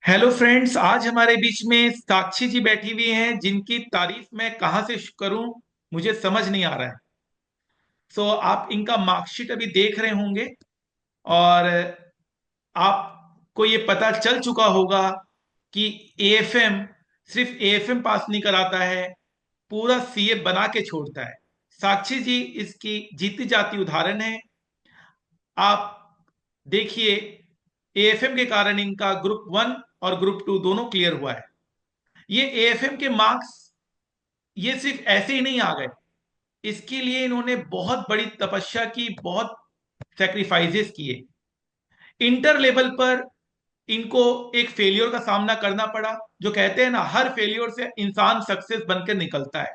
Hello friends, आज हमारे बीच में साक्षी जी बैठी हुई हैं जिनकी तारीफ मैं कहाँ से करूं मुझे समझ नहीं आ रहा है। सो आप इनका मार्कशीट अभी देख रहे होंगे और आपको ये पता चल चुका होगा कि एएफएम सिर्फ एएफएम पास नहीं कराता है, पूरा सीए बना के छोड़ता है। साक्षी जी इसकी जीती जाती उदाहरण है। आप देखिए, एएफएम के कारण इनका ग्रुप वन और ग्रुप टू दोनों क्लियर हुआ है। ये एएफएम के मार्क्स ये सिर्फ ऐसे ही नहीं आ गए, इसके लिए इन्होंने बहुत बड़ी तपस्या की, बहुत सेक्रीफाइसेस किए। इंटर लेवल पर इनको एक फेलियर का सामना करना पड़ा। जो कहते हैं ना, हर फेलियर से इंसान सक्सेस बनकर निकलता है।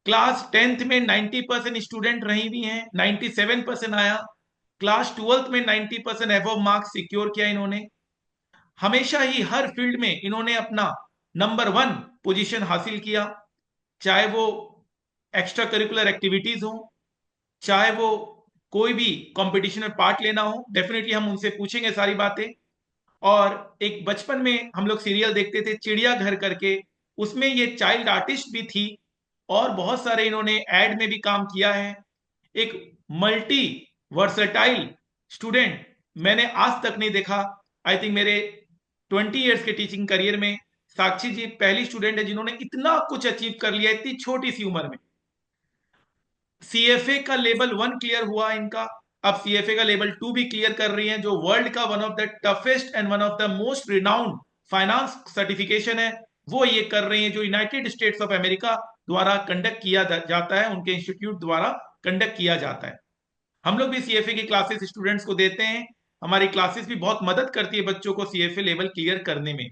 क्लास टेंथ में 90% स्टूडेंट रही भी हैं, 97% आया। क्लास ट्वेल्थ में 90% एबव मार्क्स सिक्योर किया इन्होंने। हमेशा ही हर फील्ड में इन्होंने अपना नंबर वन पोजीशन हासिल किया, चाहे वो एक्स्ट्रा करिकुलर एक्टिविटीज हो, चाहे वो कोई भी कंपटीशन में पार्ट लेना हो। डेफिनेटली हम उनसे पूछेंगे सारी बातें। और एक बचपन में हम लोग सीरियल देखते थे चिड़ियाघर करके, उसमें ये चाइल्ड आर्टिस्ट भी थी और बहुत सारे इन्होंने एड में भी काम किया है। एक मल्टी वर्सेटाइल स्टूडेंट मैंने आज तक नहीं देखा। आई थिंक मेरे 20 ईयर्स के टीचिंग करियर में साक्षी जी पहली स्टूडेंट है जिन्होंने इतना कुछ अचीव कर लिया इतनी छोटी सी उम्र में। सीएफए का लेवल वन क्लियर हुआ इनका, अब सीएफए का लेवल टू भी क्लियर कर रही हैं, जो वर्ल्ड का one of the toughest and one of the most renowned finance certification है। वो ये कर रही हैं, जो यूनाइटेड स्टेट्स ऑफ अमेरिका द्वारा कंडक्ट किया जाता है, उनके इंस्टीट्यूट द्वारा कंडक्ट किया जाता है। हम लोग भी सीएफए की क्लासेस स्टूडेंट्स को देते हैं। हमारी क्लासेस भी बहुत मदद करती है बच्चों को सीएफए लेवल क्लियर करने में।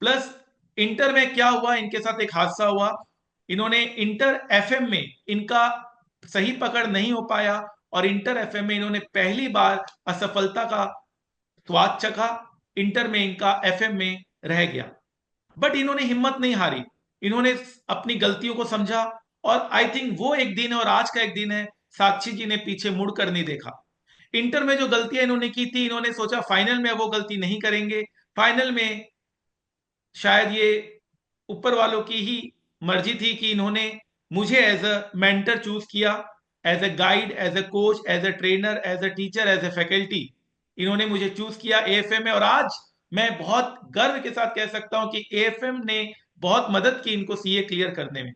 प्लस इंटर में क्या हुआ, इनके साथ एक हादसा हुआ। इन्होंने इंटर एफएम में इनका सही पकड़ नहीं हो पाया और इंटर एफएम में इन्होंने पहली बार असफलता का स्वाद चखा। इंटर में इनका एफएम में रह गया, बट इन्होंने हिम्मत नहीं हारी। इन्होंने अपनी गलतियों को समझा और आई थिंक वो एक दिन है और आज का एक दिन है, साक्षी जी ने पीछे मुड़कर नहीं देखा। इंटर में जो गलतियां इन्होंने की थी, इन्होंने सोचा फाइनल में वो गलती नहीं करेंगे। फाइनल में शायद ये ऊपर वालों की ही मर्जी थी कि इन्होंने मुझे एज अ मेंटर चूज किया, as a guide, as a coach, as a trainer, as a teacher, as a faculty. इन्होंने मुझे चूज किया एएफएम में और आज मैं बहुत गर्व के साथ कह सकता हूं कि एएफएम ने बहुत मदद की इनको सीए क्लियर करने में।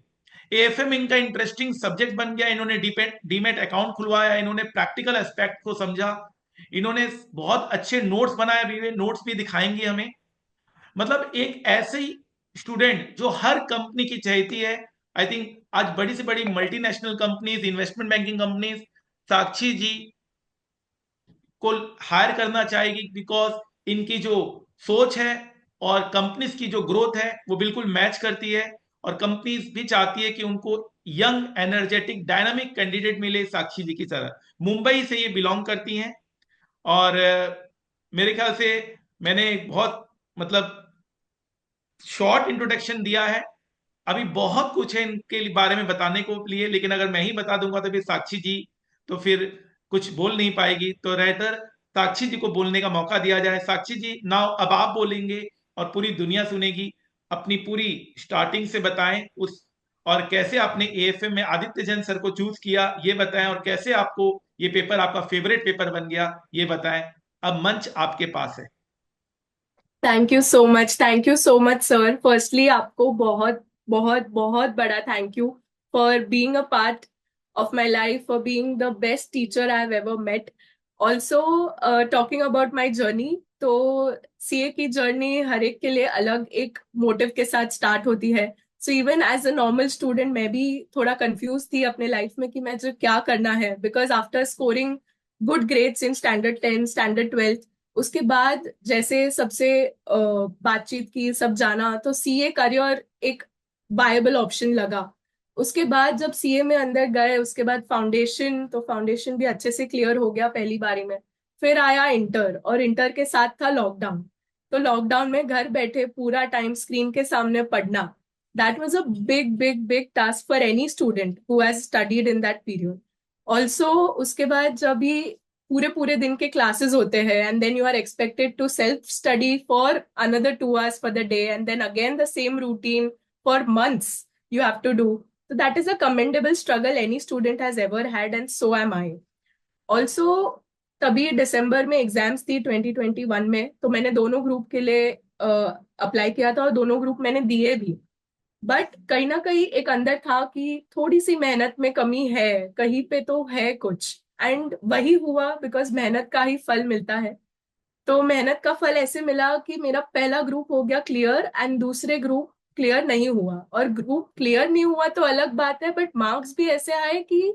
एएफएम इनका इंटरेस्टिंग सब्जेक्ट बन गया। इन्होंने डीमेट अकाउंट खुलवाया, इन्होंने प्रैक्टिकल एस्पेक्ट को समझा, इन्होंने बहुत अच्छे नोट्स बनाए, अभी नोट्स भी दिखाएंगे हमें। मतलब एक ऐसे ही स्टूडेंट जो हर कंपनी की चाहती है। आई थिंक आज बड़ी से बड़ी multinational companies, investment banking companies Sakshi ji को हायर करना चाहेगी, बिकॉज इनकी जो सोच है और कंपनीज की जो ग्रोथ है वो बिल्कुल मैच करती है। और कंपनीज भी चाहती है कि उनको यंग एनर्जेटिक डायनामिक कैंडिडेट मिले साक्षी जी की तरह। मुंबई से ये बिलोंग करती हैं और मेरे ख्याल से मैंने बहुत मतलब शॉर्ट इंट्रोडक्शन दिया है। अभी बहुत कुछ है इनके बारे में बताने को लिए, लेकिन अगर मैं ही बता दूंगा तो फिर साक्षी जी तो फिर कुछ बोल नहीं पाएगी। तो रहकर साक्षी जी को बोलने का मौका दिया जाए। साक्षी जी नाउ अब आप बोलेंगे और पूरी दुनिया सुनेगी। अपनी पूरी स्टार्टिंग से बताएं उस, और कैसे आपने एएफएम में आदित्य जैन सर को चूज किया ये बताएं, और कैसे आपको ये पेपर आपका फेवरेट पेपर बन गया ये बताएं। अब मंच आपके पास है। Thank you so much sir. Firstly आपको बहुत बहुत बहुत बड़ा thank you for being a part of my life, for being the best teacher I have ever met. Also talking about my journey, तो सीए की जर्नी हर एक के लिए अलग एक मोटिव के साथ स्टार्ट होती है। So even as a normal student मैं भी थोड़ा कंफ्यूज थी अपने लाइफ में कि मुझे क्या करना है, because after scoring good grades in standard 10 standard 12, उसके बाद जैसे सबसे बातचीत की, सब जाना, तो सीए करियर एक वायबल ऑप्शन लगा। उसके बाद जब सीए में अंदर गए, उसके बाद फाउंडेशन, तो फाउंडेशन भी अच्छे से क्लियर हो गया पहली बारी में। फिर आया इंटर, और इंटर के साथ था लॉकडाउन। तो लॉकडाउन में घर बैठे पूरा टाइम स्क्रीन के सामने पढ़ना, that was a big big big task for any student who has studied in that period. Also उसके बाद जब भी पूरे पूरे दिन के क्लासेस होते हैं, and then you are expected to self study for another 2 hours for the day, and then again the same routine for months you have to do. So that is a commendable struggle any student has ever had, and so am I. Also, तभी दिसंबर में exams थी 2021 में, तो मैंने दोनों group के लिए apply किया था और दोनों ग्रुप मैंने दिए भी. बट कहीं ना कहीं एक अंदर था कि थोड़ी सी मेहनत में कमी है, कहीं पे तो है कुछ. एंड वही हुआ, बिकॉज मेहनत का ही फल मिलता है. तो मेहनत का फल ऐसे मिला कि मेरा पहला ग्रुप हो गया क्लियर, एंड दूसरे ग्रुप क्लियर नहीं हुआ. और ग्रुप क्लियर नहीं हुआ तो अलग बात है, बट मार्क्स भी ऐसे आए कि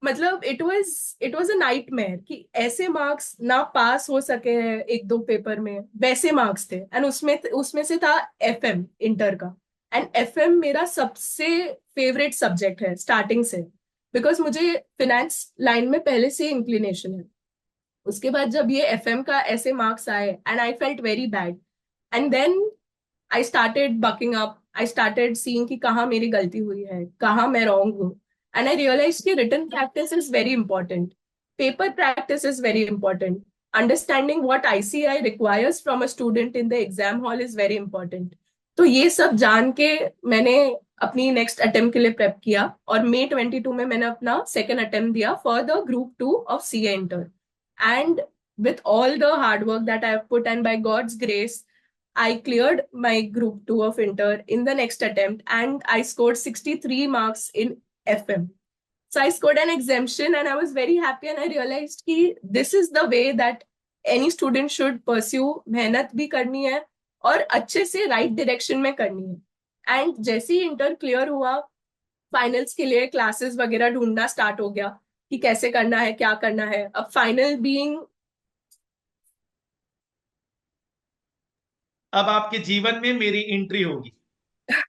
मतलब इट वाज अ नाइटमेयर कि ऐसे मार्क्स ना पास हो सके हैं एक दो पेपर में, वैसे मार्क्स थे. एंड उसमें उसमें से था एफएम इंटर का. एंड एफएम मेरा सबसे फेवरेट सब्जेक्ट है स्टार्टिंग से, बिकॉज मुझे फिनेंस लाइन में पहले से इंक्लिनेशन है. उसके बाद जब ये एफएम का ऐसे मार्क्स आए, and I felt very bad. And then I started bucking up, I started seeing कि कहाँ मेरी गलती हुई है, कहाँ मैं रॉन्ग हूँ. एंड आई रियलाइज कि written practice is very important, paper practice is very important, understanding what ICAI requires from a student in the exam hall is very important. तो ये सब जान के मैंने अपनी नेक्स्ट अटेम्प्ट के लिए प्रेप किया, और मई 22 में मैंने अपना सेकेंड अटेम्प्ट दिया for the group 2 of CA inter. And with all the hard work that I have put, and by God's grace, I cleared my group 2 of inter in the next attempt, and I scored 63 marks in FM. So I scored an exemption, and I was very happy, and I realized कि this is the way that any student should pursue. मेहनत भी करनी है और अच्छे से right direction में करनी है. And जैसे ही इंटर क्लियर हुआ, फाइनल्स के लिए क्लासेस वगैरह ढूंढना स्टार्ट हो गया कि कैसे करना है, क्या करना है. अब फाइनल बीइंग अब आपके जीवन में मेरी एंट्री होगी.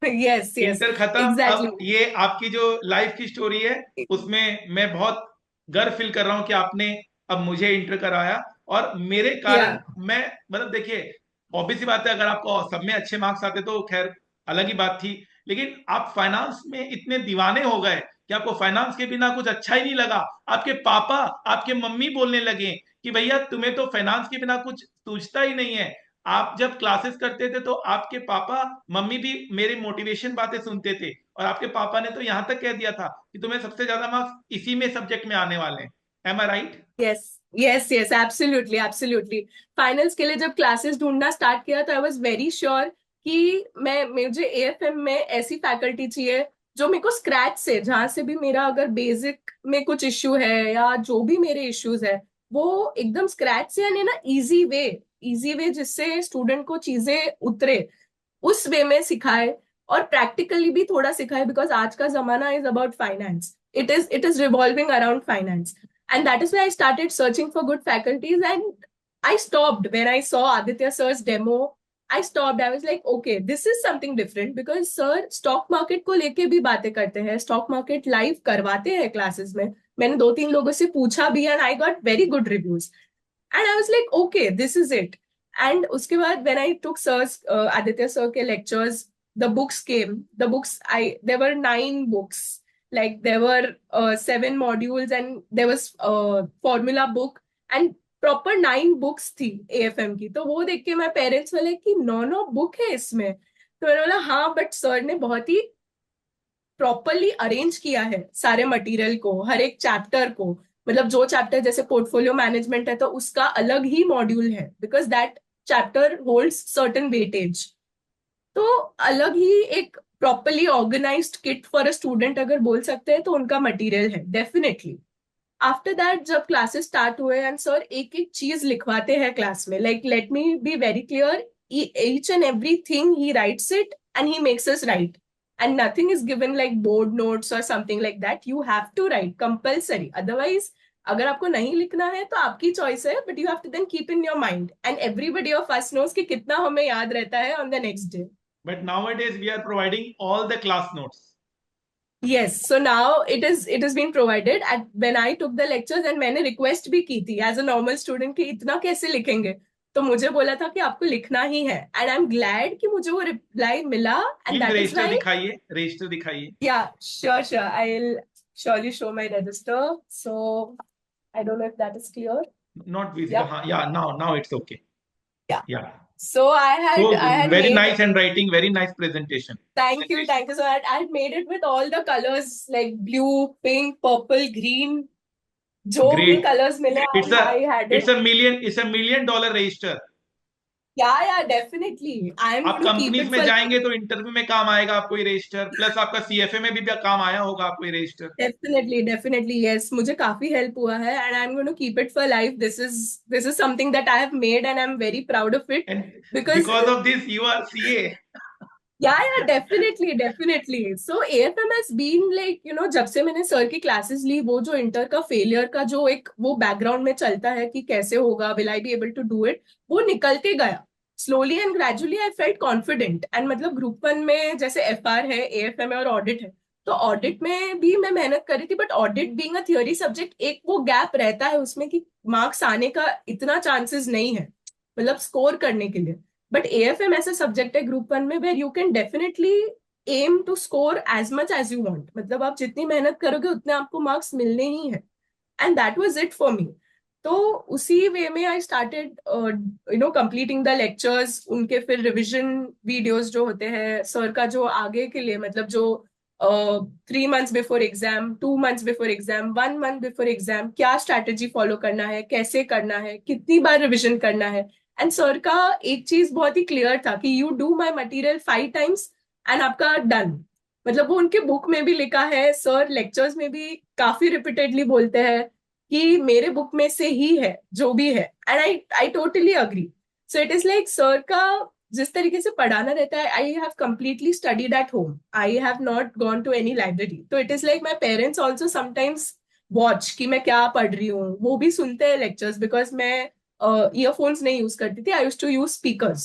यस यस इंटर खत्म, अब एग्जैक्टली. ये आपकी जो लाइफ की स्टोरी है उसमें मैं बहुत गर्व फील कर रहा हूं कि आपने अब मुझे इंटर कराया, और मेरे या कारण मैं, मतलब देखिए, ऑब्वियस सी बात है, अगर आपको सब में अच्छे मार्क्स आते तो खैर अलग ही बात थी, लेकिन आप फाइनेंस में इतने दीवाने हो गए कि आपको फाइनेंस के बिना कुछ अच्छा ही नहीं लगा. आपके पापा, आपके मम्मी बोलने लगे कि भैया तुम्हें तो फाइनेंस के बिना कुछ सूझता ही नहीं है. आप जब क्लासेस करते थे तो आपके पापा मम्मी भी मेरी मोटिवेशन बातें सुनते थे, और आपके पापा ने तो यहां तक कह दिया था कि तुम्हें सबसे ज्यादा मार्क्स इसी में सब्जेक्ट में आने वाले हैं. Am I right? Yes yes yes absolutely absolutely. Finals के लिए जब क्लासेस ढूंढना स्टार्ट किया तो आई वाज वेरी श्योर कि मुझे एएफएम में ऐसी फैकल्टी चाहिए जो मेरे को स्क्रैच से, जहां से भी मेरा अगर बेसिक में कुछ इश्यू है या जो भी मेरे इश्यूज है, वो एकदम स्क्रैच से, यानी ना इजी वे जिससे स्टूडेंट को चीजें उतरे, उस वे में सिखाए. और प्रैक्टिकली भी थोड़ा सिखाए, बिकॉज आज का जमाना is about finance. It is revolving around finance. And that is why I started searching for good faculties. And I stopped when I saw Aditya sir's demo. I stopped. I was like, okay, this is something different, because sir stock market को लेके भी बातें करते हैं, stock market live करवाते हैं classes में. मैंने 2-3 लोगों से पूछा भी, and I got very good reviews. And I was like, okay, this is it. And उसके बाद when I took sir's Aditya sir के lectures, the books came. There were 9 books. Like there were 7 modules, and there was formula book, and proper 9 books थी AFM की. तो वो देख के मैं पेरेंट्स वाले कि 9 बुक है इसमें. तो मैंने बोला हाँ, बट सर ने बहुत ही प्रॉपरली अरेंज किया है सारे मटेरियल को, हर एक चैप्टर को. मतलब जो चैप्टर जैसे पोर्टफोलियो मैनेजमेंट है तो उसका अलग ही मॉड्यूल है, because that chapter holds certain weightage. तो अलग ही एक properly organised kit for a student अगर बोल सकते हैं तो उनका मटेरियल है डेफिनेटली. आफ्टर दैट जब क्लासेस स्टार्ट हुए, एंड सर एक एक चीज लिखवाते हैं क्लास में, like let me be very clear, each and every thing he writes it and he makes us write. And nothing is given like board notes और something like that. You have to write compulsory, otherwise अगर आपको नहीं लिखना है तो आपकी choice है, but you have to then keep in your mind. And everybody of us knows कि कितना हमें याद रहता है on the next day. But nowadays we are providing all the class notes. Yes, so now it is being provided. And when I took the lectures, and मैंने request भी की थी as a normal student कि इतना कैसे लिखेंगे, तो मुझे बोला था कि आपको लिखना ही है. And I'm glad कि मुझे वो रिप्लाई मिला, and please that is register why. दिखाइए, रजिस्टर दिखाइए. Yeah, sure, I'll surely show my register. So I don't know if that is clear. Not visible. Yeah. हाँ, yeah, now it's okay. Yeah. Yeah. So I had Very made. nice handwriting, very nice presentation. Thank you, thank you. So I had made it with all the colors like blue, pink, purple, green. जो भी Great. colors मिले, It's I a had it's it. a million it's a million dollar register. Yeah, definitely. I am आप going to keep companies it में for life. जाएंगे तो interview में काम आएगा आपको ये रजिस्टर, प्लस आपका सीएफए में भी काम आया होगा आपको ये रजिस्टर. Definitely, definitely, yes. मुझे काफी help हुआ है, and I'm going to keep it for life. This is something that I have made, and I'm very proud of it And because because of this you are CA. definitely, definitely. So AFM has been like, जब से मैंने sir की classes ली, वो जो inter का failure का जो एक वो बैकग्राउंड में चलता है कि कैसे होगा, will I be able to do it, वो निकलते गया. Slowly and gradually I felt confident. And मतलब ग्रुप वन में जैसे एफआर है, एएफएम है और ऑडिट है, तो ऑडिट में भी मैं मेहनत करी थी, but audit being a theory subject, एक वो गैप रहता है उसमें कि मार्क्स आने का इतना चांसेस नहीं है, मतलब स्कोर करने के लिए. बट एएफएम ऐसा सब्जेक्ट है ग्रुप वन में where you can definitely aim to score as much as you want. मतलब आप जितनी मेहनत करोगे उतने आपको मार्क्स मिलने ही है. And that was it for मी. तो उसी वे में I started completing the lectures, उनके फिर रिविजन वीडियोस जो होते हैं सर का, जो आगे के लिए मतलब जो 3 months before exam, 2 months before exam, 1 month before exam, क्या स्ट्रैटेजी फॉलो करना है, कैसे करना है, कितनी बार रिविजन करना है. एंड सर का एक चीज बहुत ही क्लियर था कि you do my material 5 times and आपका डन. मतलब वो उनके बुक में भी लिखा है, सर लेक्चर्स में भी काफी रिपीटेडली बोलते हैं कि मेरे बुक में से ही है जो भी है. And I totally agree. So it is like sir का जिस तरीके से पढ़ाना रहता है, I have completely studied at home. I have not gone to any library. तो it is like my parents also sometimes watch कि मैं क्या पढ़ रही हूँ. वो भी सुनते हैं लेक्चर्स, बिकॉज मैं ईयरफोन्स नहीं यूज करती थी, आई यूज टू यूज स्पीकर्स.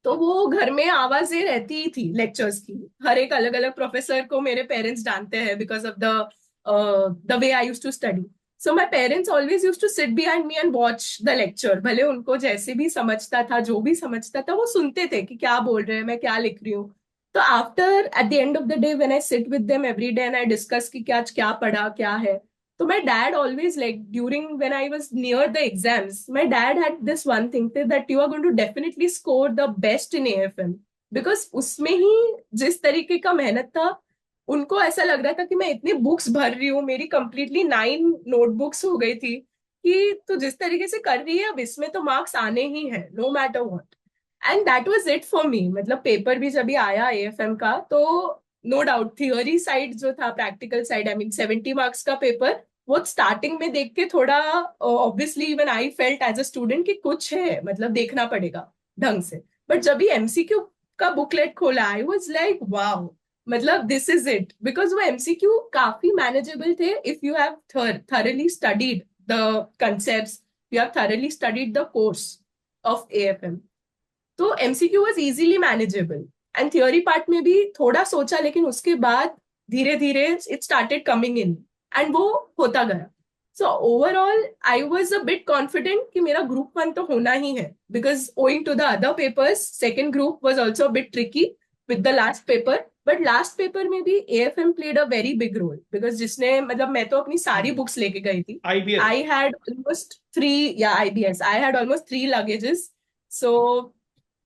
तो वो घर में आवाजें रहती ही थी लेक्चर्स की. हर एक अलग अलग प्रोफेसर को मेरे पेरेंट्स जानते हैं because of the way I use to study. So my parents always use to sit behind me and watch the lecture. भले उनको जैसे भी समझता था, जो भी समझता था, वो सुनते थे कि क्या बोल रहे हैं, मैं क्या लिख रही हूँ. तो after at the end of the day when I sit with them every day and I discuss कि क्या आज क्या पढ़ा क्या है. So my dad always, like during when I was near the exams, my dad had this one thing that you are going to definitely score the best in AFM because उसमें ही जिस तरीके का मेहनत था, उनको ऐसा लग रहा था कि मैं इतनी बुक्स भर रही हूँ, मेरी कंप्लीटली 9 नोटबुक्स हो गई थी, कि तू जिस तरीके से कर रही है अब इसमें तो मार्क्स आने ही है no matter what. And that was it for me. मतलब पेपर भी जब भी आया एएफएम का, तो नो डाउट थियोरी साइड जो था, practical side, I mean 70 marks का पेपर, वो स्टार्टिंग में देख के थोड़ा obviously even I felt as a student कि कुछ है, मतलब देखना पड़ेगा ढंग से. बट जब भी एमसीक्यू का बुकलेट खोला, आई वाज लाइक वाओ, मतलब दिस इज इट. बिकॉज वो एमसीक्यू काफी मैनेजेबल थे if you have thoroughly studied the concepts, you have thoroughly studied the course of AFM. तो MCQ was easily manageable. And theory part में भी थोड़ा सोचा, लेकिन उसके बाद धीरे धीरे it started coming in and वो होता गया. So overall I was a bit confident कि मेरा ग्रुप वन तो होना ही है, because owing to the other papers second group was also bit tricky with the last paper. But last paper में भी AFM played a very big role, because जिसने मतलब मैं तो अपनी सारी बुक्स लेके गई थी. IBS. आई हैड ऑलमोस्ट 3, या IBS, I had almost 3 languages. So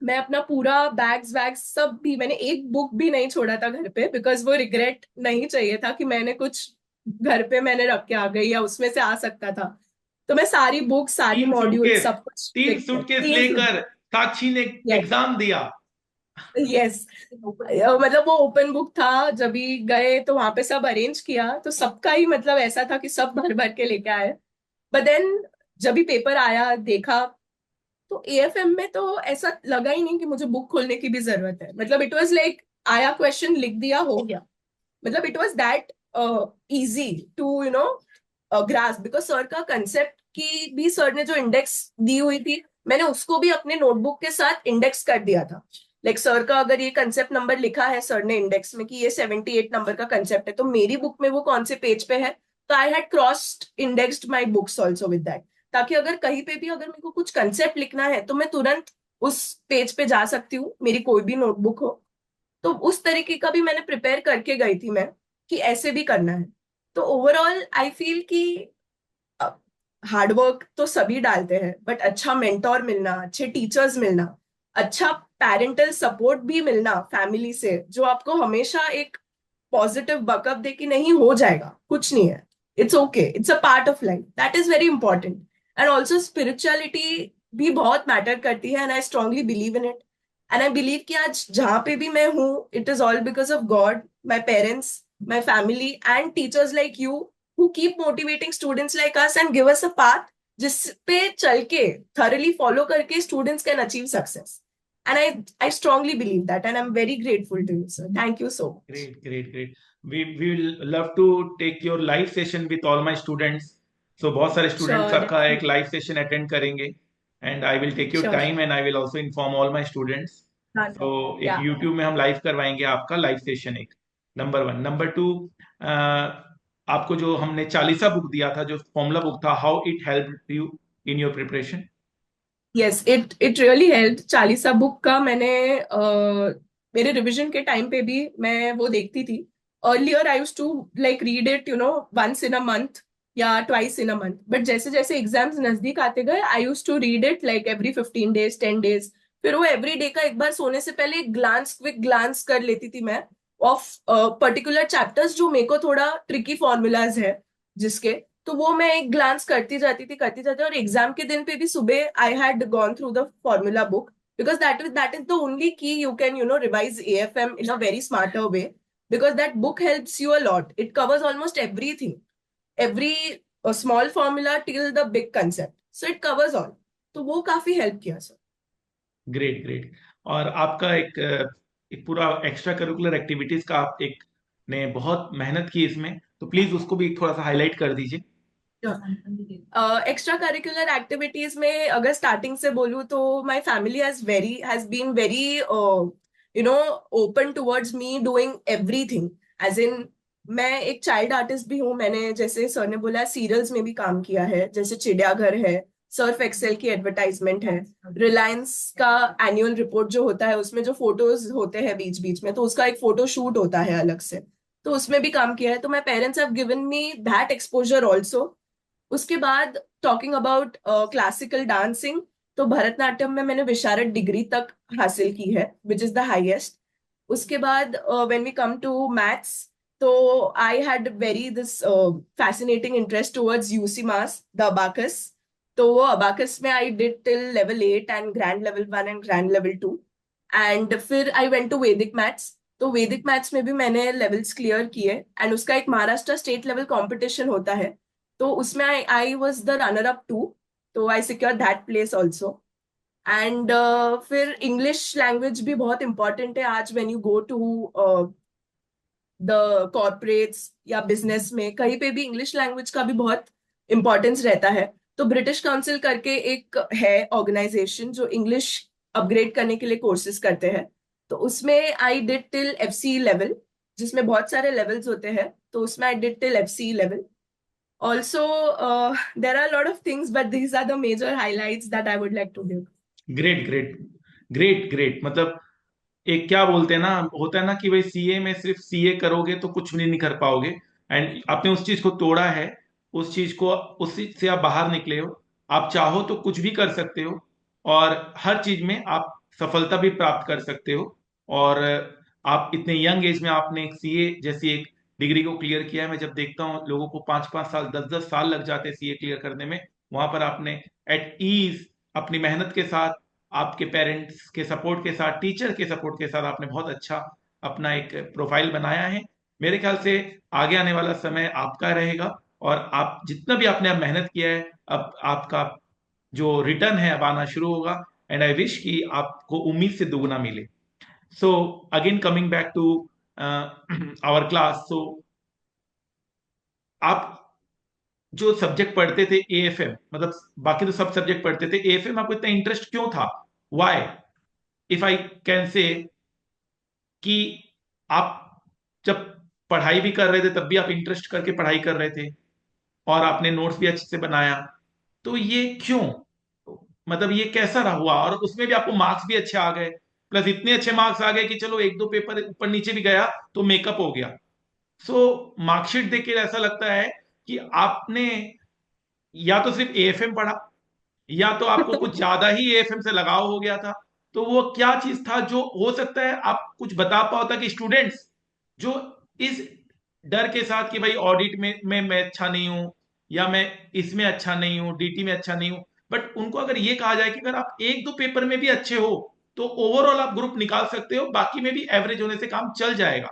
मैं अपना पूरा बैग्स वैग्स सब भी, मैंने एक बुक भी नहीं छोड़ा था घर पे, बिकॉज वो रिग्रेट नहीं चाहिए था कि मैंने कुछ घर पे मैंने रख के आ गई या उसमें से आ सकता था. तो मैं सारी बुक, सारी तीन मॉड्यूल, सूटकेस सब कुछ तीन सूटकेस तीन लेकर साक्षी ने यस, एग्जाम दिया. यस. मतलब वो ओपन बुक था. जब भी गए तो वहां पे सब अरेंज किया, तो सबका ही मतलब ऐसा था कि सब भर भर के लेके आए. बट देन जब भी पेपर आया देखा, तो एएफएम में तो ऐसा लगा ही नहीं कि मुझे बुक खोलने की भी जरूरत है. मतलब इट वाज लाइक आया क्वेश्चन, लिख दिया, हो गया. मतलब it was that easy to grasp, because sir का कंसेप्ट की भी सर ने जो इंडेक्स दी हुई थी, मैंने उसको भी अपने नोटबुक के साथ इंडेक्स कर दिया था. लाइक सर का अगर ये कंसेप्ट नंबर लिखा है सर ने इंडेक्स में कि ये 78 नंबर का कंसेप्ट है, तो मेरी बुक में वो कौन से पेज पे है, तो I had crossed indexed my books also with that, ताकि अगर कहीं पे भी अगर मेरे को कुछ कंसेप्ट लिखना है तो मैं तुरंत उस पेज पे जा सकती हूँ, मेरी कोई भी नोटबुक हो. तो उस तरीके का भी मैंने प्रिपेयर करके गई थी मैं, कि ऐसे भी करना है. तो ओवरऑल आई फील कि हार्डवर्क तो सभी डालते हैं, बट अच्छा मेंटोर मिलना, अच्छे टीचर्स मिलना, अच्छा पेरेंटल सपोर्ट भी मिलना फैमिली से, जो आपको हमेशा एक पॉजिटिव बकअप दे कि नहीं हो जाएगा, कुछ नहीं है, it's okay, it's a part of life, that is very important. And also spirituality भी बहुत मैटर करती है, and I strongly believe in it. And I believe कि आज जहां पे भी मैं हूँ, it is all because of God, my parents, my family and teachers like you, who keep motivating students like us and give us a path जिस पे चल के thoroughly follow करके students can achieve success. And I strongly believe that, and I'm very grateful to you, sir. Thank you so much. Great, great, great. We will love to take your live session with all my students. So बहुत सारे students Sure, आपका एक definitely. live session attend करेंगे, and I will take your Sure, time sure. and I will also inform all my students. हाँ So sir. एक Yeah. YouTube में हम live करवाएंगे आपका live session एक, नंबर वन। नंबर टू, आपको जो हमने चालीसा बुक दिया था, जो फॉर्मूला बुक था, how it help you in your preparation? Yes, it really helped. Chalisa book का मैंने मेरे रिवीजन के टाइम पे भी मैं वो देखती थी. Earlier I used to like read it once in a month या twice in a month, but जैसे जैसे एग्जाम्स नजदीक आते गए I use to read it like every 15 days, 10 days. फिर वो एवरी डे का एक बार सोने से पहले एक ग्लांस, क्विक ग्लांस कर लेती थी मैं ऑफ पर्टिकुलर चैप्टर्स जो मेरे को थोड़ा ट्रिकी फॉर्मूलाज है जिसके, तो वो मैं एक ग्लांस करती जाती और एग्जाम के दिन पे भी सुबह I had gone through the formula book, because that is the only key you can revise AFM in a very smarter way, because that book helps you a lot. It covers almost everything, every small formula till the big concept, so it covers all. तो वो काफी help किया sir. Great, great. और आपका एक पूरा extra curricular activities का आप एक ने बहुत मेहनत की इसमें, तो प्लीज उसको भी थोड़ा सा हाईलाइट कर दीजिए। एक्स्ट्रा करिकुलर एक्टिविटीज में अगर स्टार्टिंग से बोलूँ तो my family has been very open towards me doing everything, as in मैं एक चाइल्ड आर्टिस्ट भी हूँ. मैंने जैसे सर ने बोला सीरियल्स में भी काम किया है, जैसे चिड़ियाघर है, सर्फ एक्सेल की एडवर्टाइजमेंट है, रिलायंस का एनुअल रिपोर्ट जो होता है उसमें जो फोटोज होते हैं बीच बीच में, तो उसका एक फोटो शूट होता है अलग से, तो उसमें भी काम किया है. तो my parents have given me that exposure also. उसके बाद टॉकिंग अबाउट क्लासिकल डांसिंग, तो भरतनाट्यम में मैंने विशारद डिग्री तक हासिल की है, विच इज द हाईएस्ट. उसके बाद when we come to maths, तो I had very this fascinating interest towards UCMAS, the abacus. तो वो अबाकस में I did till level 8 and grand level 1 and grand level 2. And फिर I went to Vedic maths. तो Vedic maths में भी मैंने levels clear किए, एंड उसका एक महाराष्ट्र स्टेट लेवल कंपटीशन होता है, तो उसमें I was the runner up too, तो I secure that place also. And फिर इंग्लिश लैंग्वेज भी बहुत इंपॉर्टेंट है आज, when you go to the corporates या बिजनेस में, कहीं पे भी इंग्लिश लैंग्वेज का भी बहुत इंपॉर्टेंस रहता है. तो ब्रिटिश काउंसिल करके एक है ऑर्गेनाइजेशन जो इंग्लिश अपग्रेड करने के लिए कोर्सेज करते हैं, तो उसमें आई डिड टिल FC लेवल, जिसमें बहुत सारे लेवल्स होते हैं, तो उसमें आई did till FC level. Also, there are a lot of things, but these are the major highlights that I would like to give. Great, great, great, great. मतलब एक क्या बोलते हैं ना, होता है ना कि भाई सीए में सिर्फ सीए करोगे तो कुछ भी नहीं कर पाओगे, एंड आपने उस चीज को तोड़ा है, उस चीज को, उस चीज से आप बाहर निकले हो। आप चाहो तो कुछ भी कर सकते हो, और हर चीज में आप सफलता भी प्राप्त कर सकते हो। और आप इतने यंग एज में आपने एक सीए जैसी एक डिग्री को क्लियर किया है। मैं जब देखता हूँ लोगों को 5-5 साल, 10-10 साल लग जाते हैं सीए क्लियर करने में, वहां पर आपने एट ईज अपनी मेहनत के साथ, आपके पेरेंट्स के सपोर्ट के साथ, टीचर के सपोर्ट के साथ आपने बहुत अच्छा अपना एक प्रोफाइल बनाया है। मेरे ख्याल से आगे आने वाला समय आपका रहेगा, और आप जितना भी आपने अब मेहनत किया है, अब आपका जो रिटर्न है अब आना शुरू होगा, एंड आई विश कि आपको उम्मीद से दुगना मिले। So again coming back to our class, so आप जो सब्जेक्ट पढ़ते थे एएफएम, मतलब बाकी तो सब सब्जेक्ट पढ़ते थे, एएफएम आपको इतना इंटरेस्ट क्यों था? Why, if I can say, कि आप जब पढ़ाई भी कर रहे थे तब भी आप इंटरेस्ट करके पढ़ाई कर रहे थे, और आपने नोट्स भी अच्छे से बनाया, तो ये क्यों? मतलब ये कैसा रहा हुआ, और उसमें भी आपको मार्क्स भी अच्छे आ गए, प्लस इतने अच्छे मार्क्स आ गए कि चलो एक दो पेपर ऊपर नीचे भी गया तो मेकअप हो गया। सो मार्कशीट देख के ऐसा लगता है कि आपने या तो सिर्फ एएफएम पढ़ा, या तो आपको कुछ ज्यादा ही एएफएम से लगाव हो गया था। तो वो क्या चीज था जो हो सकता है आप कुछ बता पाओ, ताकि स्टूडेंट्स जो इस डर के साथ कि भाई ऑडिट में मैं अच्छा नहीं हूं, या मैं इसमें अच्छा नहीं हूं, डीटी में अच्छा नहीं हूं, बट उनको अगर ये कहा जाए कि अगर आप एक दो पेपर में भी अच्छे हो तो ओवरऑल आप ग्रुप निकाल सकते हो, बाकी में भी एवरेज होने से काम चल जाएगा।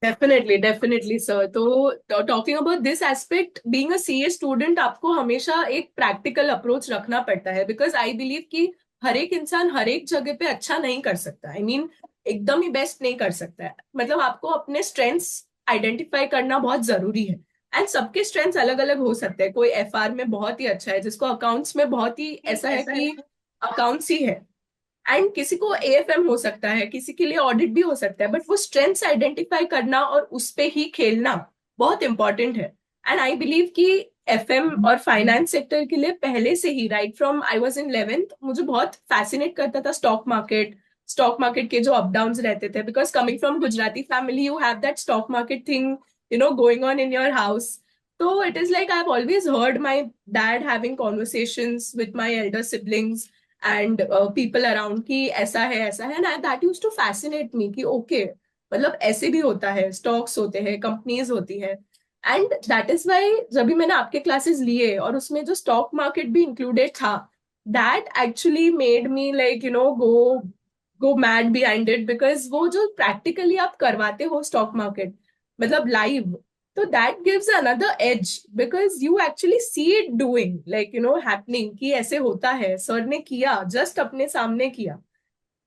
Definitely definitely sir. तो talking about this aspect, being a CA student आपको हमेशा एक प्रैक्टिकल अप्रोच रखना पड़ता है, बिकॉज आई बिलीव कि हर एक इंसान हर एक जगह पे अच्छा नहीं कर सकता। आई मीन एकदम ही बेस्ट नहीं कर सकता है। मतलब आपको अपने स्ट्रेंथ्स आइडेंटिफाई करना बहुत जरूरी है। एंड सबके स्ट्रेंथ्स अलग अलग हो सकते हैं। कोई एफआर में बहुत ही अच्छा है, जिसको अकाउंट्स में बहुत ही ऐसा है कि अकाउंट्स ही है। एंड किसी को एएफएम हो सकता है, किसी के लिए ऑडिट भी हो सकता है, बट वो स्ट्रेंथ्स आइडेंटिफाई करना और उस पे ही खेलना बहुत इंपॉर्टेंट है। एंड आई बिलीव कि एफएम और फाइनेंस सेक्टर के लिए पहले से ही, right from I was in 11th, मुझे बहुत फैसिनेट करता था स्टॉक मार्केट के जो अप डाउन रहते थे, because coming from Gujarati family you have that stock market thing going on in your house. तो it is like I have always heard my dad having conversations with my elder siblings and people around कि ऐसा है ना, that use to fascinate me कि okay, मतलब ऐसे भी होता है, स्टॉक्स होते हैं, कंपनीज होती है। एंड दैट इज वाई जब भी मैंने आपके क्लासेस लिए और उसमें जो स्टॉक मार्केट भी इंक्लूडेड था, that actually made me like go go mad behind it, because वो जो प्रैक्टिकली आप करवाते हो स्टॉक मार्केट, मतलब लाइव, तो that gives another edge, because you actually see it doing happening कि ऐसे होता है, सर ने किया, जस्ट अपने सामने किया।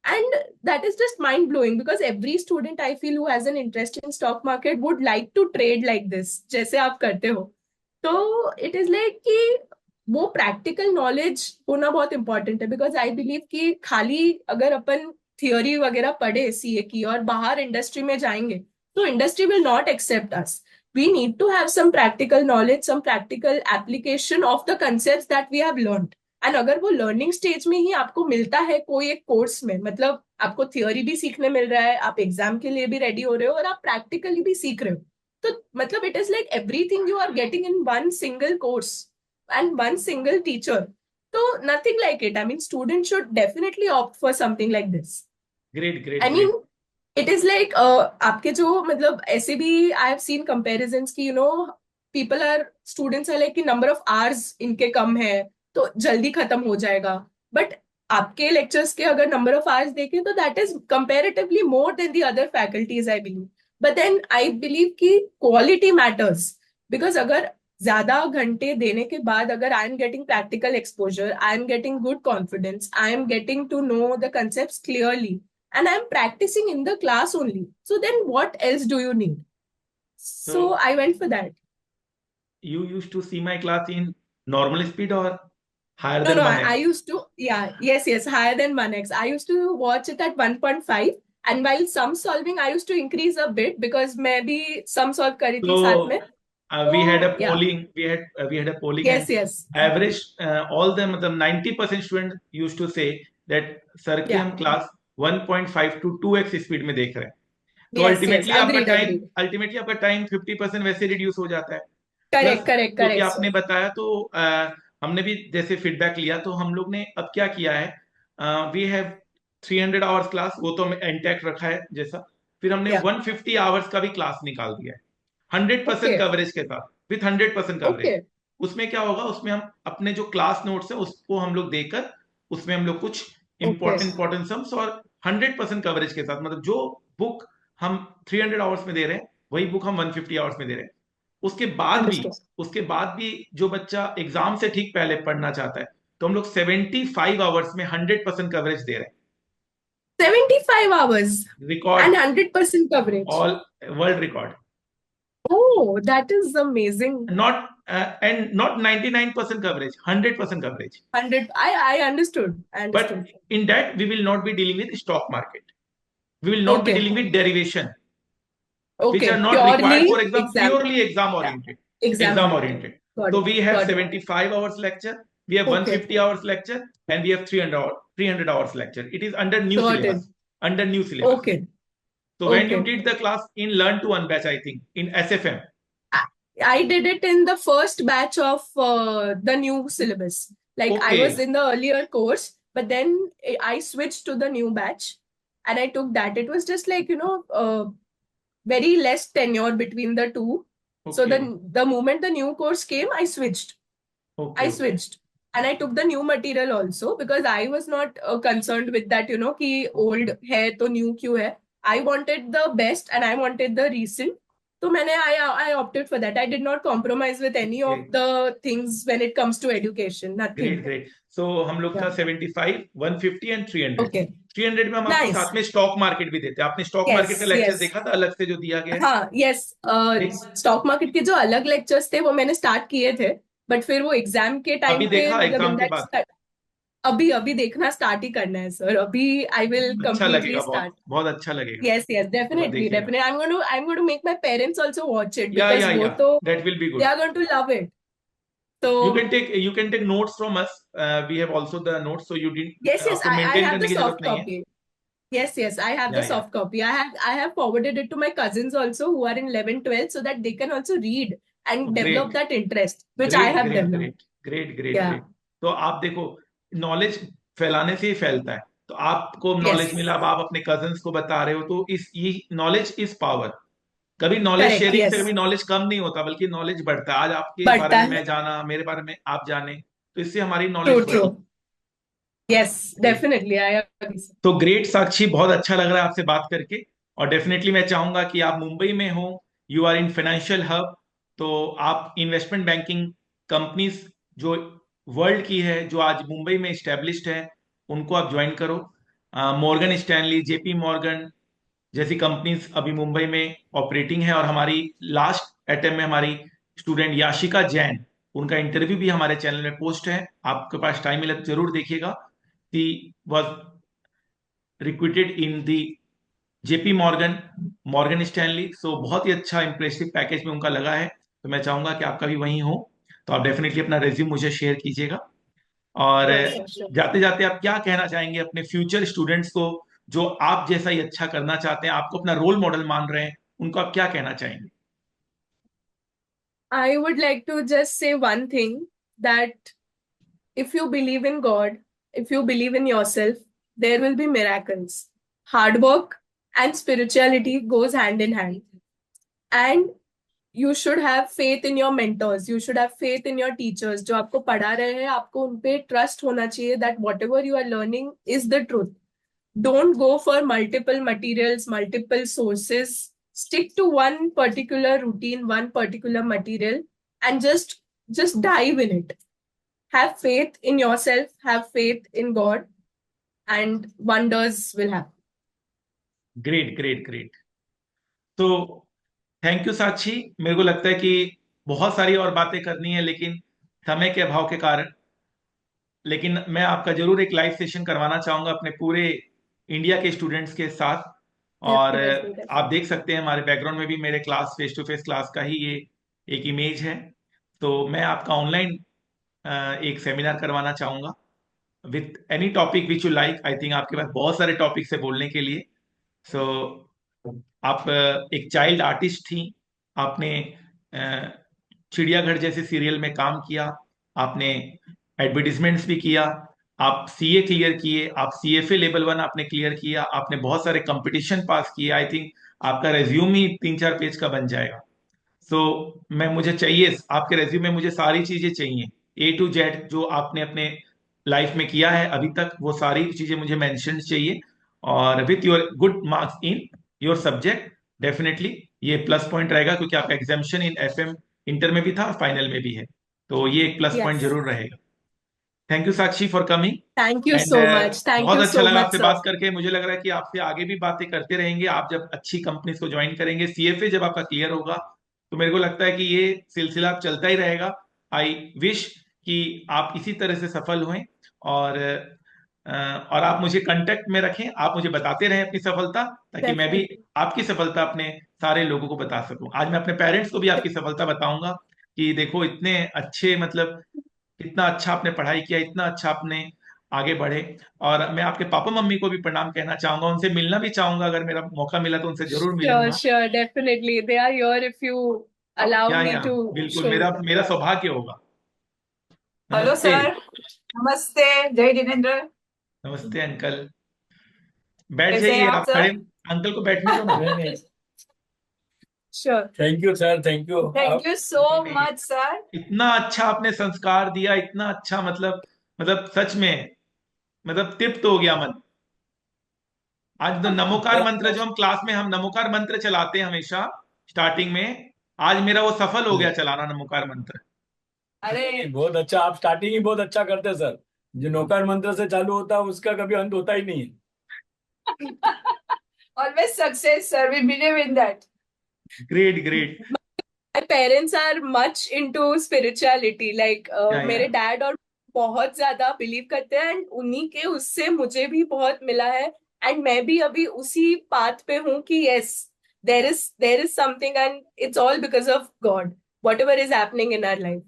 And that is just mind blowing, because every student I feel who has an interest in stock market would like to trade like this, जैसे आप करते हो। तो it is like कि वो प्रैक्टिकल नॉलेज होना बहुत इंपॉर्टेंट है, बिकॉज आई बिलीव कि खाली अगर अपन थियोरी वगैरह पढ़े सीए की और बाहर इंडस्ट्री में जाएंगे, तो industry will not accept us. We need to have some practical knowledge, some practical application of the concepts that we have learned. And अगर वो लर्निंग स्टेज में ही आपको मिलता है कोई एक कोर्स में, मतलब आपको थियोरी भी सीखने मिल रहा है, आप एग्जाम के लिए भी रेडी हो रहे हो और आप प्रैक्टिकली भी सीख रहे हो, तो मतलब it is like everything you are getting in one single course and one single teacher. तो nothing like it. I mean student should definitely opt for something like this. Great great I mean great. It is like आपके जो मतलब ऐसे भी I have seen comparisons की people are students are like कि number of hours इनके कम है तो जल्दी खत्म हो जाएगा, बट आपके लेक्चर्स के अगर नंबर ऑफ आवर्स देखें तो that is comparatively more than the other faculties I believe. But then I believe कि क्वालिटी मैटर्स, बिकॉज अगर ज्यादा घंटे देने के बाद अगर I am getting practical exposure, I am getting good confidence, I am getting to know the concept clearly, and I'm practicing in the class only. So then what else do you need? So So I went for that. you used to see my class in normal speed or higher No, than no, I 1x? used to, yeah, yes, higher than 1x. I used to watch it at 1.5. And while sum solving, I used to increase a bit because maybe sum solve kari thi saath So mein. we had So a yeah, polling. We had a polling, and yes, average all the मतलब 90% students used to say that sir की yeah, हम class 1.5 to 2x speed में देख रहे हैं। तो yes, agreed. Ultimately आपका time 50% वैसे रिड्यूस हो जाता है। प्लस क्योंकि Correct, आपने sir. बताया तो हमने भी जैसे फीडबैक लिया, तो हम लोग ने अब क्या किया है, वी हैव 300 आवर्स क्लास, वो तो हमें इंटैक्ट रखा है जैसा। फिर हमने Yeah, 150 आवर्स का भी क्लास निकाल दिया है, 100% okay, कवरेज के साथ, विथ 100% कवरेज। okay, उसमें क्या होगा, उसमें हम अपने जो क्लास नोट्स है उसको हम लोग देकर उसमें हम लोग कुछ okay, इंपॉर्टेंट सम्स, और 100% कवरेज के साथ, मतलब जो बुक हम 300 आवर्स में दे रहे हैं वही बुक हम 150 आवर्स में दे रहे हैं। उसके बाद भी understood. उसके बाद भी जो बच्चा एग्जाम से ठीक पहले पढ़ना चाहता है, तो हम लोग 75 आवर्स में 100% कवरेज दे रहे 75 hours हैं, and record, 100% coverage. All world record. Oh, that is amazing. Not and not 99% coverage, 100% coverage. 100. I understood. I But understood. in that we will not be dealing with stock market. We will not be Okay. dealing with derivation, which are Okay. not required for Purely exam, exam. purely exam Yeah. oriented. Exam Exam oriented. oriented. Got So it. we have Got it. 75 hours lecture, we have Okay. 150 hours lecture, and we have 300 hours lecture. It is under new Got it. syllabus. Under new syllabus. Okay. So when you Okay. did the class in Learn to Earn batch, I think in SFM, I did it in the first batch of the new syllabus. Like I okay was in the earlier course, but then I switched to the new batch and I took that. It was just like, very less tenure between the two. So okay the moment the new course came, I switched. Okay I okay switched. And I took the new material also because I was not concerned with that, कि old है तो new क्यों है. I wanted the best and I wanted the recent. So I opted for that. I did not compromise with any okay of the things when it comes to education. Great Nothing. Great so हम लोग था Yeah. 75 150 and 300 Okay. 300 में हम आपको Nice. साथ में stock market भी देते हैं आपने स्टॉक मार्केट का Yes. Lecture Yes. देखा था अलग से जो दिया गया है हाँ यस देख स्टॉक मार्केट के जो अलग लेक्चर्स थे वो मैंने स्टार्ट किए थे बट फिर वो एग्जाम के अभी टाइम पे देखा मतलब एग्जाम इन के दैट बाद अभी अभी देखना स्टार्ट ही करना है सर अभी आई विल अच्छा कंप्लीटली लगेगा बहुत स्टार्ट बहुत अच्छा लगेगा yes yes एक बार definitely देखिएगा definitely I'm going to make my parents also watch it या because वो या तो that will be they good are going to love it so you can take notes from us we have also the notes so you didn't yes yes आपको I maintain have करने the की जरूरत soft नहीं है copy yes yes I have the या soft copy I have forwarded it to my cousins also who are in 11 12 so that they can also read and develop great that interest which I great have great developed great great great yeah great तो आप देखो knowledge फैलाने से ही फैलता है तो आपको knowledge yes मिला अब आप अपने कजन्स को बता रहे हो तो इस ये नॉलेज इज पावर कभी नॉलेज correct शेयरिंग से कभी yes नॉलेज कम नहीं होता बल्कि नॉलेज बढ़ता है आज आपके बारे बढ़ता में है मैं जाना मेरे बारे में आप जाने तो इससे हमारी true नॉलेज बढ़ी true yes definitely I agree sir. तो ग्रेट साक्षी बहुत अच्छा लग रहा है आपसे बात करके और डेफिनेटली मैं चाहूंगा कि आप मुंबई में हो you are in financial hub तो आप इन्वेस्टमेंट बैंकिंग कंपनीज जो वर्ल्ड की है जो आज मुंबई में स्टैब्लिश्ड है उनको आप ज्वाइन करो मॉर्गन स्टैनली जेपी मॉर्गन जैसी कंपनीज अभी मुंबई में ऑपरेटिंग है और हमारी लास्ट अटेम्प्ट में हमारी स्टूडेंट याशिका जैन उनका इंटरव्यू भी हमारे चैनल में पोस्ट है आपके पास टाइम मिले तो जरूर देखिएगा दी was recruited in the JP Morgan Morgan Stanley so बहुत ही अच्छा इंप्रेसिव पैकेज में उनका लगा है तो मैं चाहूंगा कि आपका भी वहीं हो तो आप डेफिनेटली अपना रेज्यूम मुझे शेयर कीजिएगा और sure sir sure जाते जाते आप क्या कहना चाहेंगे अपने फ्यूचर स्टूडेंट्स को जो आप जैसा ही अच्छा करना चाहते हैं आपको अपना रोल मॉडल मान रहे हैं उनको आप क्या कहना चाहेंगे I would like to just say one thing that if you believe in God, if you believe in yourself, there will be miracles. Hard work and spirituality goes hand in hand. And you should have faith in your mentors. You should have faith in your teachers. जो आपको पढ़ा रहे हैं आपको उन पे trust होना चाहिए that whatever you are learning is the truth. Don't go for multiple materials, multiple sources. Stick to one particular routine, one particular material, and just dive in it. Have faith in yourself, have faith in God, and wonders will happen. Great great great तो thank you साक्षी मेरे को लगता है कि बहुत सारी और बातें करनी है लेकिन समय के अभाव के कारण लेकिन मैं आपका जरूर एक लाइव सेशन करवाना चाहूंगा अपने पूरे इंडिया के स्टूडेंट्स के साथ और Definitely, आप definitely. देख सकते हैं हमारे बैकग्राउंड में भी मेरे class face to face class का ही ये एक इमेज है तो मैं आपका ऑनलाइन एक सेमिनार करवाना चाहूंगा with any topic which you like I think आपके पास बहुत सारे टॉपिक है बोलने के लिए सो आप एक चाइल्ड आर्टिस्ट थी आपने चिड़ियाघर जैसे सीरियल में काम किया आपने एडवर्टीजमेंट्स भी किया आप सीए क्लियर किए आप सीएफए लेवल 1 आपने क्लियर किया आपने बहुत सारे कंपटीशन पास किए आई थिंक आपका रेज्यूम ही 3-4 पेज का बन जाएगा सो मैं मुझे चाहिए आपके रेज्यूम में मुझे सारी चीजें चाहिए A to Z जो आपने अपने लाइफ में किया है अभी तक वो सारी चीजें मुझे मेंशन चाहिए और with your good marks in your subject definitely ये प्लस पॉइंट रहेगा क्योंकि आपका एग्जामिशन इन एफएम इंटर में भी था फाइनल में भी है तो ये एक प्लस पॉइंट Yes. जरूर रहेगा thank you Sakshi for coming Thank you and so much. Thank बहुत you अच्छा so लगा much, आपसे sir. बात करके मुझे लग रहा है कि आपसे आगे भी बातें करते रहेंगे आप जब अच्छी कंपनीज को ज्वाइन करेंगे सीएफए जब आपका क्लियर होगा तो मेरे को लगता है कि ये सिलसिला चलता ही रहेगा आई विश कि आप इसी तरह से सफल हुए और और आप मुझे कांटेक्ट में रखें आप मुझे बताते रहें अपनी सफलता ताकि मैं भी Definitely. आपकी सफलता अपने सारे लोगों को बता सकूं आज मैं अपने पेरेंट्स को भी आपकी सफलता बताऊंगा कि देखो इतने अच्छे मतलब इतना अच्छा आपने पढ़ाई किया इतना अच्छा आपने आगे बढ़े और मैं आपके पापा मम्मी को भी प्रणाम कहना चाहूंगा उनसे मिलना भी चाहूंगा अगर मेरा मौका मिला तो उनसे जरूर Sure, मिलूंगा sure, definitely. They are here if you allow या me to बिल्कुल, show मेरा you. मेरा सौभाग्य होगा। हेलो नमस्ते। सर। नमस्ते। जय जिनेन्द्र। नमस्ते अंकल। बैठ कैसे हैं जाइए, आप आप खड़े, सर? अंकल को बैठने दो ना। नहीं नहीं, Sure. Thank you sir, thank you. Thank you सो नहीं, नहीं, मच सर। इतना अच्छा आपने संस्कार दिया, इतना अच्छा, मतलब सच में, मतलब तृप्त हो गया मन। आज तो नमोकार मंत्र जो हम क्लास में हम नमोकार मंत्र चलाते हैं हमेशा स्टार्टिंग में, आज मेरा वो सफल हो गया चलाना नमोकार मंत्र। अरे बहुत अच्छा, आप स्टार्टिंग ही बहुत अच्छा करते हैं सर। जो नौकार मंत्र से चालू होता है उसका कभी अंत होता ही नहीं है। Always success sir, we believe in that. Great great. My parents are much into spirituality. Like या मेरे डैड और बहुत ज्यादा बिलीव करते हैं, एंड उन्हीं के उससे मुझे भी बहुत मिला है, एंड मैं भी अभी उसी पाथ पे हूँ कि yes, there is something, and it's all because of God, whatever is happening in our life.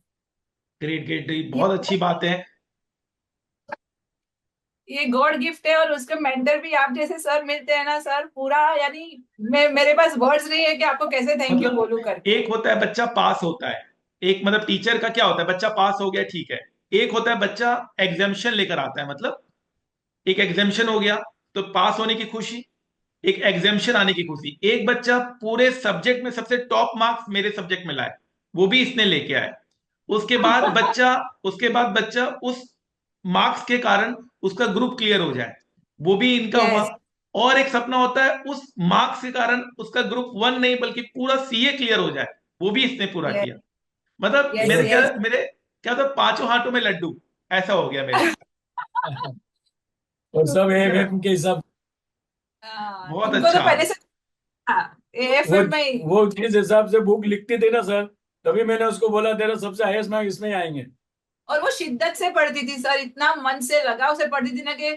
Great great, बहुत अच्छी बात है। ये गॉड गिफ्ट है, और उसके मेंटर भी आप जैसे सर मिलते हैं ना सर, पूरा यानी मेरे पास वर्ड्स नहीं है कि आपको कैसे थैंक यू बोलूं मतलब करके। एक होता है बच्चा पास होता है, एक मतलब टीचर का क्या होता है, बच्चा पास हो गया ठीक है। एक होता है बच्चा एग्जामिशन लेकर आता है, मतलब एक एग्जामिशन हो गया तो पास होने की खुशी, एक एग्जामिशन आने की खुशी। एक बच्चा पूरे सब्जेक्ट में सबसे टॉप मार्क्स मेरे सब्जेक्ट में लाए, वो भी इसने लेके आया। उसके बाद बच्चा उसके बाद बच्चा उस मार्क्स के कारण उसका ग्रुप क्लियर हो जाए, वो भी इनका हुआ। यस और एक सपना होता है उस मार्क्स के कारण उसका ग्रुप 1 नहीं बल्कि पूरा सीए क्लियर हो जाए, वो भी इसने पूरा यस किया। मतलब यस मेरे क्या यस। मेरे क्या था, पांचों हाथों में लड्डू, ऐसा हो गया मेरे। और सब ठीक है ना? एएफएम के हिसाब। बहुत इनको तो अच्छा। पहले से वो एएफएम में ही। वो जिस हिसाब से बुक लिखती थी ना सर, तभी मैंने उसको बोला तेरा सबसे हाईएस्ट मार्क्स इसमें ही आएंगे। और वो शिद्दत से पढ़ती थी सर, इतना मन से लगाव से पढ़ती थी ना कि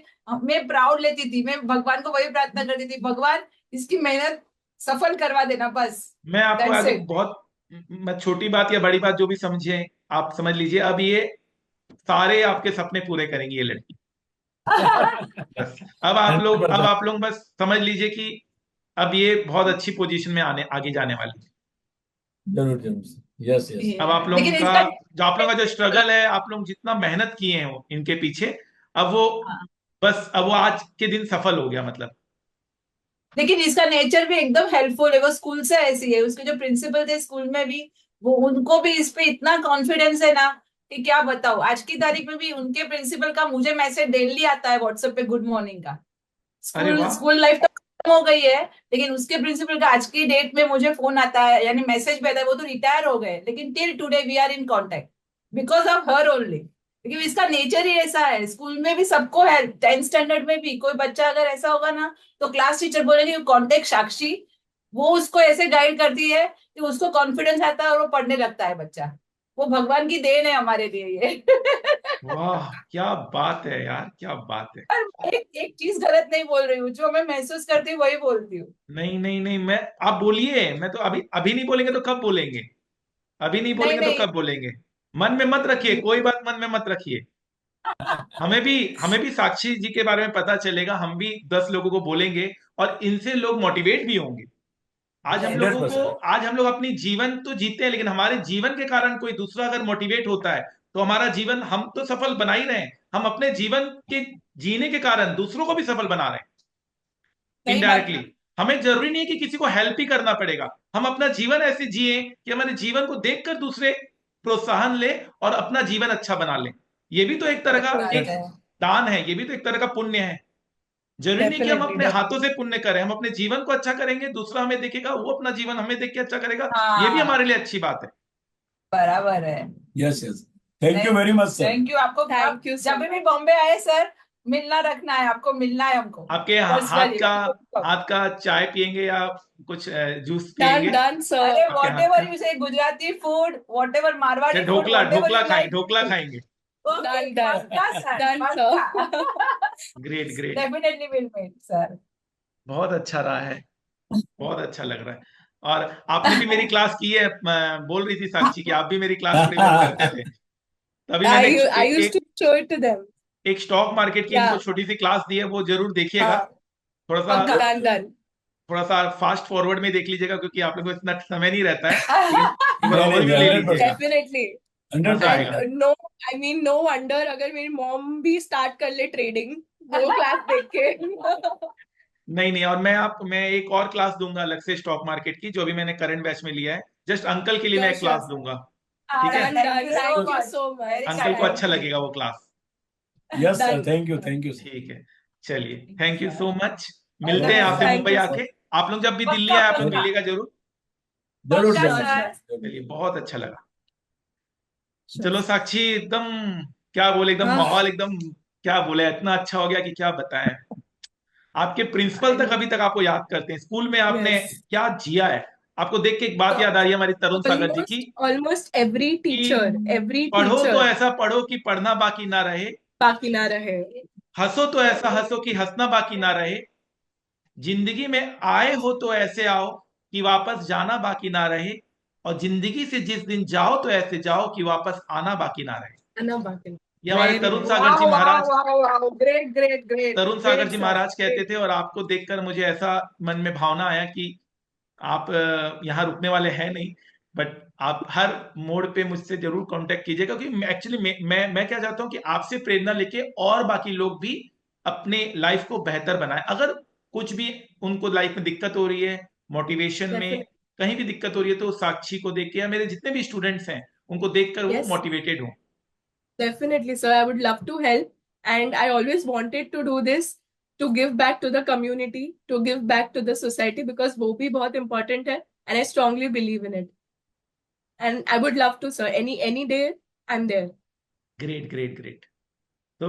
मैं प्राउड लेती थी। मैं भगवान को वही प्रार्थना करती थी, भगवान इसकी मेहनत सफल करवा देना बस। मैं आपको दैट्स आज इट। बहुत, मैं छोटी बात या बड़ी बात जो भी समझे आप समझ लीजिए, अब ये सारे आपके सपने पूरे करेंगी ये लड़की। बस अब 100%। आप लोग बस समझ लीजिए कि अब ये बहुत अच्छी पोजीशन में आगे जाने वाली है। जरूर जरूर सर, यस यस। अब आप लोगों लेकिन का इसका जो स्ट्रगल है, आप लोग जितना मेहनत किए हो इनके पीछे, अब वो बस अब वो आज के दिन सफल हो गया मतलब। लेकिन इसका नेचर भी एकदम हेल्पफुल है। वो स्कूल से ऐसी है, उसके जो प्रिंसिपल थे स्कूल में भी, वो उनको भी इस पे इतना कॉन्फिडेंस है ना कि क्या बताओ। आज की तारीख में भी उनके प्रिंसिपल का मुझे मैसेज डेली आता है व्हाट्सएप पे, गुड मॉर्निंग का। अरे स्कूल वाह। स्कूल लाइफ तो खत्म हो गई है, लेकिन उसके प्रिंसिपल का आज की डेट में मुझे फोन आता है, यानी मैसेज भेजा है। वो तो रिटायर हो गए, लेकिन till today we are in contact because of her only. क्योंकि इसका नेचर ही ऐसा है। स्कूल में भी सबको है, 10th स्टैंडर्ड में भी कोई बच्चा अगर ऐसा होगा ना, तो क्लास टीचर बोलेंगे कांटेक्ट साक्षी। वो उसको ऐसे गाइड करती है कि उसको कॉन्फिडेंस आता है और वो पढ़ने लगता है बच्चा। वो भगवान की देन है हमारे लिए ये। वाह क्या बात है यार, क्या बात है। एक चीज गलत नहीं बोल रही हूँ, जो मैं महसूस करती हूँ वही बोलती हूँ। नहीं नहीं नहीं, मैं, आप बोलिए, मैं तो अभी अभी नहीं बोलेंगे तो कब बोलेंगे, अभी नहीं नहीं बोलेंगे तो नहीं। कब बोलेंगे। मन में मत रखिए, कोई बात मन में मत रखिए। हमें भी साक्षी जी के बारे में पता चलेगा, हम भी 10 लोगों को बोलेंगे और इनसे लोग मोटिवेट भी होंगे। हंड्रेड परसेंट आज हम लोग अपनी जीवन तो जीते हैं, लेकिन हमारे जीवन के कारण कोई दूसरा अगर मोटिवेट होता है तो हमारा जीवन, हम तो सफल बना ही रहे हैं, हम अपने जीवन के जीने के कारण दूसरों को भी सफल बना रहे हैं सही बात इनडायरेक्टली। हमें जरूरी नहीं है कि किसी को हेल्प ही करना पड़ेगा, हम अपना जीवन ऐसे जिए कि हमारे जीवन को देखकर दूसरे प्रोत्साहन ले और अपना जीवन अच्छा बना ले। ये भी तो एक तरह का बात एक है। दान है, ये भी तो एक तरह का पुण्य है। जरूरी नहीं कि हम डेफिनेटली अपने हाथों से पुण्य करें, हम अपने जीवन को अच्छा करेंगे, दूसरा हमें देखेगा, वो अपना जीवन हमें देख के अच्छा करेगा, ये भी हाँ हमारे लिए अच्छी बात है। बराबर है। Yes yes. Thank you very much sir. Thank you आपको। Thank you so जब भी बॉम्बे आए सर, मिलना रखना है आपको, मिलना है हमको आपके पर्सनली। हाथ का चाय पियेंगे या कुछ जूस Done, पियेंगे? done, sir. अरे आपके वॉट हाथ एवर का यू से, गुजराती फूड, वॉट एवर या Marwari food, dhokla, whatever you like. Dhokla खाएंगे। Done, done. पक्का सर, Done, पक्का। sir. Great great. Definitely will meet sir. बहुत अच्छा रहा है, बहुत अच्छा लग रहा है। और आपने भी मेरी क्लास की है, बोल रही थी साक्षी कि आप भी मेरी क्लास बड़ी बार करते थे। तभी मैंने I used to show it to them. एक स्टॉक मार्केट की इनको Yeah. छोटी सी क्लास दी है, वो जरूर देखिएगा। हाँ थोड़ा पक्का। सा Done, done. थोड़ा सा फास्ट फॉरवर्ड में देख लीजिएगा, क्योंकि आप लोगों को इतना समय नहीं रहता है, लेकिन और भी ले लीजिएगा, definitely 100%। And no I mean no wonder अगर मेरी मॉम भी स्टार्ट कर ले ट्रेडिंग वो क्लास देख के। नहीं, और मैं एक और क्लास दूंगा अलग से स्टॉक मार्केट की, जो भी मैंने करंट बैच में लिया है, जस्ट अंकल के लिए मैं एक Sure, क्लास sure. दूंगा, ठीक है? Thank you so much. Uncle को अच्छा लगेगा वो class, yes sir, Done. Thank you sir. ठीक है? चलिए, थैंक यू सो मच, मिलते हैं आपसे Thank मुंबई you, sir. आके। आप लोग जब भी दिल्ली पक्का, आए आप लोग पक्का। मिलिएगा जरूर। जरूर पक्का, जरूर, सर। जरूर। चलिए, बहुत अच्छा लगा। Sure. चलो साक्षी, एकदम क्या बोले, एकदम हाँ। माहौल एकदम क्या बोले, इतना अच्छा हो गया कि क्या बताएं। आपके प्रिंसिपल तक अभी तक आपको याद करते हैं, स्कूल में आपने Yes. क्या जिया है। आपको देख के एक बात याद आ रही है हमारी तरुण सागर जी की, Almost every पढ़ो तो teacher ऐसा पढ़ो कि पढ़ना बाकी ना रहे, बाकी ना रहे। हंसो तो ऐसा हंसो कि हंसना बाकी ना रहे, जिंदगी में आए हो तो ऐसे आओ कि वापस जाना बाकी ना रहे, और जिंदगी से जिस दिन जाओ तो ऐसे जाओ कि वापस आना बाकी ना रहे। आना बाकी। ये हमारे तरुण सागर जी महाराज, ग्रेट तरुण सागर जी महाराज कहते थे, और आपको देखकर मुझे ऐसा मन में भावना आया कि आप यहाँ रुकने वाले हैं नहीं, बट आप हर मोड़ पे मुझसे जरूर कांटेक्ट कीजिए, क्योंकि एक्चुअली मैं क्या चाहता हूँ कि आपसे प्रेरणा लेके और बाकी लोग भी अपने लाइफ को बेहतर बनाएं। अगर कुछ भी उनको लाइफ में दिक्कत हो रही है, मोटिवेशन में Definitely. कहीं भी दिक्कत हो रही है, तो साक्षी को देख के या मेरे जितने भी स्टूडेंट्स हैं उनको देखकर वो Yes. मोटिवेटेड हो। Definitely, sir. I would love to help, and I always wanted to do this to give back to the community, to give back to the society, because वो भी बहुत important है, and I strongly believe in it. And I would love to, sir. Any day, I'm there. Great. तो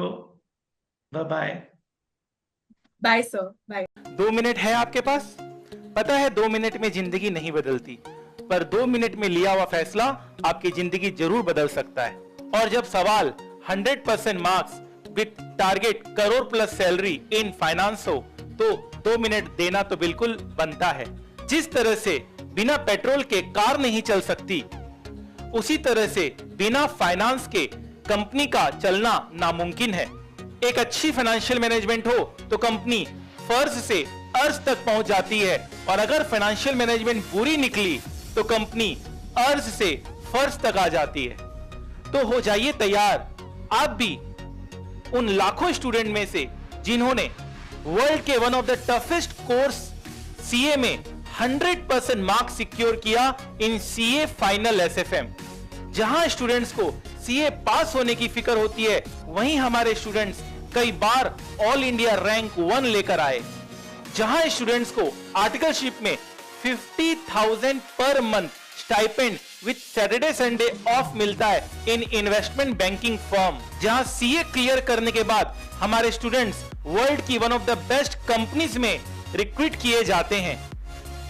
bye bye. Bye, sir. Bye. 2 minute है आपके पास? पता है 2 minute में जिंदगी नहीं बदलती, पर 2 मिनट में लिया हुआ फैसला आपकी जिंदगी जरूर बदल सकता है। और जब सवाल 100% marks with target crore plus salary in finance हो, तो 2 मिनट देना तो बिल्कुल बनता है। जिस तरह से बिना पेट्रोल के कार नहीं चल सकती, उसी तरह से बिना फाइनेंस के कंपनी का चलना नामुमकिन है। एक अच्छी फाइनेंशियल मैनेजमेंट हो तो कंपनी फर्ज से अर्ज तक पहुंच जाती है, और अगर फाइनेंशियल मैनेजमेंट बुरी निकली तो कंपनी अर्ज से फर्ज तक आ जाती है। तो हो जाइए तैयार आप भी उन लाखों स्टूडेंट में से जिन्होंने वर्ल्ड के one of the toughest course CA में 100% मार्क्स सिक्योर किया इन सीए फाइनल एसएफएम। जहां स्टूडेंट्स को सीए पास होने की फिक्र होती है, वहीं हमारे स्टूडेंट्स कई बार ऑल इंडिया रैंक 1 लेकर आए। जहां स्टूडेंट्स को आर्टिकलशिप में 50,000 per month stipend with Saturday Sunday off मिलता है इन इन्वेस्टमेंट बैंकिंग फर्म। जहां सीए क्लियर करने के बाद हमारे स्टूडेंट्स वर्ल्ड की one of the best companies में रिक्रूट किए जाते हैं।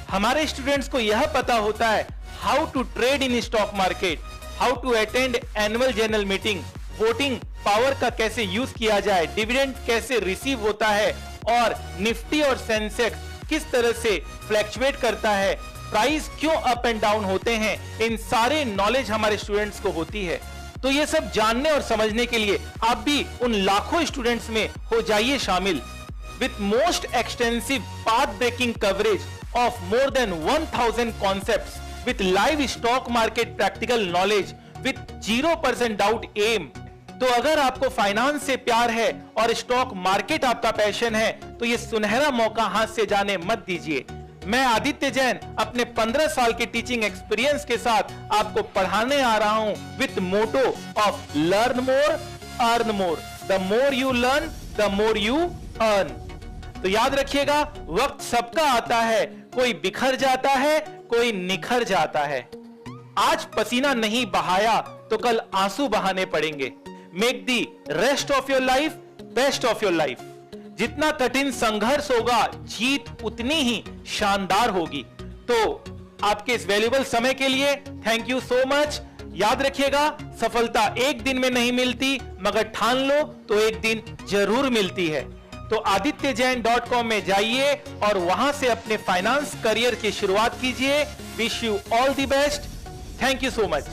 हमारे स्टूडेंट्स को यह पता होता है how to trade in stock market, how to attend annual general meeting, voting power का कैसे यूज किया जाए, डिविडेंड कैसे रिसीव होता है, और निफ्टी और सेंसेक्स किस तरह से फ्लैक्चुएट करता है, प्राइस क्यों अप एंड डाउन होते हैं। इन सारे नॉलेज हमारे स्टूडेंट्स को होती है। तो ये सब जानने और समझने के लिए आप भी उन लाखों स्टूडेंट्स में हो जाइए शामिल। With most extensive path breaking coverage of more than 1000 concepts with live stock market practical knowledge with 0% doubt aim। तो अगर आपको फाइनेंस से प्यार है और स्टॉक मार्केट आपका पैशन है, तो ये सुनहरा मौका हाथ से जाने मत दीजिए। मैं आदित्य जैन अपने 15 साल के टीचिंग एक्सपीरियंस के साथ आपको पढ़ाने आ रहा हूं with motto of learn more earn more. The more you learn the more you earn. तो याद रखिएगा, वक्त सबका आता है, कोई बिखर जाता है, कोई निखर जाता है। आज पसीना नहीं बहाया तो कल आंसू बहाने पड़ेंगे। Make the rest of your life best of your life. जितना कठिन संघर्ष होगा, जीत उतनी ही शानदार होगी। तो आपके इस वैल्यूएबल समय के लिए थैंक यू सो मच। याद रखिएगा, सफलता एक दिन में नहीं मिलती, मगर ठान लो तो एक दिन जरूर मिलती है। तो adityajain.com में जाइए और वहां से अपने फाइनेंस करियर की शुरुआत कीजिए। Wish you all the best. Thank you so much.